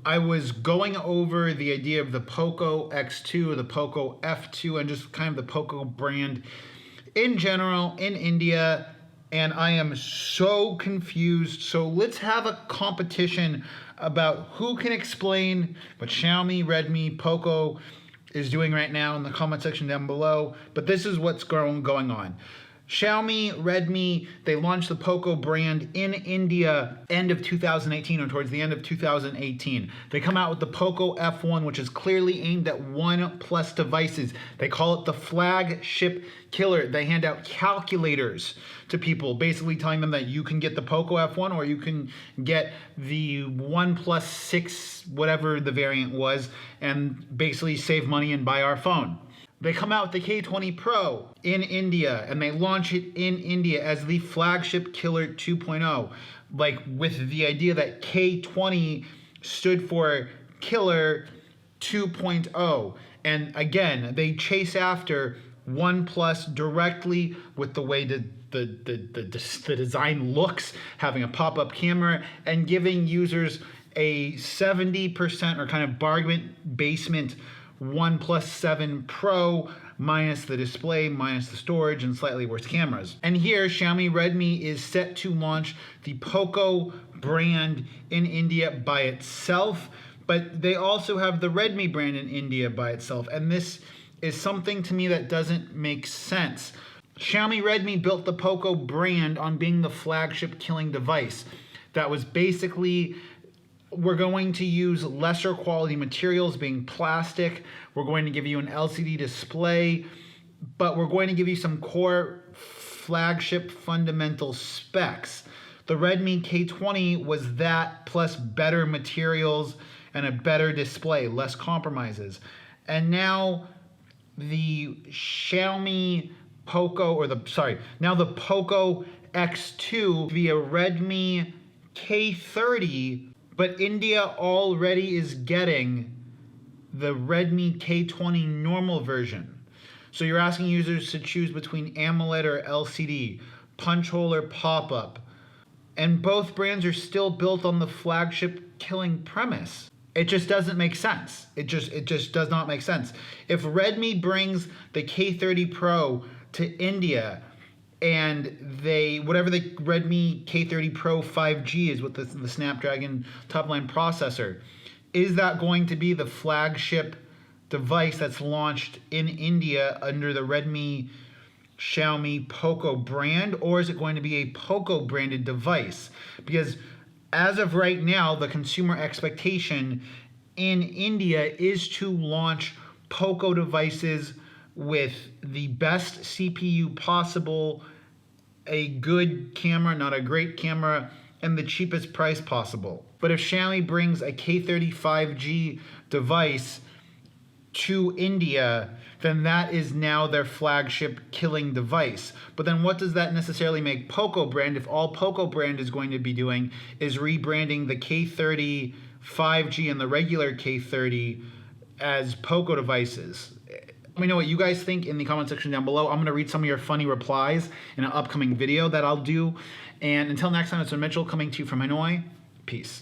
I was going over the idea of the Poco X2, the Poco F2, and just kind of the Poco brand in general in India, and I am so confused. So let's have a competition about who can explain what Xiaomi, Redmi, Poco is doing right now in the comment section down below. But this is what's going on. Xiaomi, Redmi, they launched the Poco brand in India end of 2018 or towards the end of 2018. They come out with the Poco F1, which is clearly aimed at OnePlus devices. They call it the flagship killer. They hand out calculators to people, basically telling them that you can get the Poco F1 or you can get the OnePlus 6, whatever the variant was, and basically save money and buy our phone. They come out with the K20 Pro in India, and they launch it in India as the flagship killer 2.0, like with the idea that K20 stood for killer 2.0. And again, they chase after OnePlus directly with the way the design looks, having a pop-up camera, and giving users a 70% or kind of bargain basement OnePlus 7 Pro minus the display, minus the storage, and slightly worse cameras. And here, Xiaomi Redmi is set to launch the Poco brand in India by itself, but they also have the Redmi brand in India by itself, and this is something to me that doesn't make sense. Xiaomi Redmi built the Poco brand on being the flagship killing device. That was basically, we're going to use lesser quality materials, being plastic. We're going to give you an LCD display, but we're going to give you some core flagship fundamental specs. The Redmi K20 was that plus better materials and a better display, less compromises. And now the Xiaomi Poco, now the Poco X2 via Redmi K30, but India already is getting the Redmi K20 normal version. So you're asking users to choose between AMOLED or LCD, punch hole or pop-up. And both brands are still built on the flagship killing premise. It just doesn't make sense. It just does not make sense. If Redmi brings the K30 Pro to India, and whatever the Redmi K30 Pro 5G is with the Snapdragon top-line processor, is that going to be the flagship device that's launched in India under the Redmi Xiaomi Poco brand, or is it going to be a Poco branded device? Because as of right now, the consumer expectation in India is to launch Poco devices with the best CPU possible, a good camera, not a great camera, and the cheapest price possible. But if Xiaomi brings a K30 5G device to India, then that is now their flagship killing device. But then what does that necessarily make Poco brand if all Poco brand is going to be doing is rebranding the K30 5G and the regular K30 as Poco devices? Let me know what you guys think in the comment section down below. I'm going to read some of your funny replies in an upcoming video that I'll do. And until next time, it's been Mitchell coming to you from Hanoi. Peace.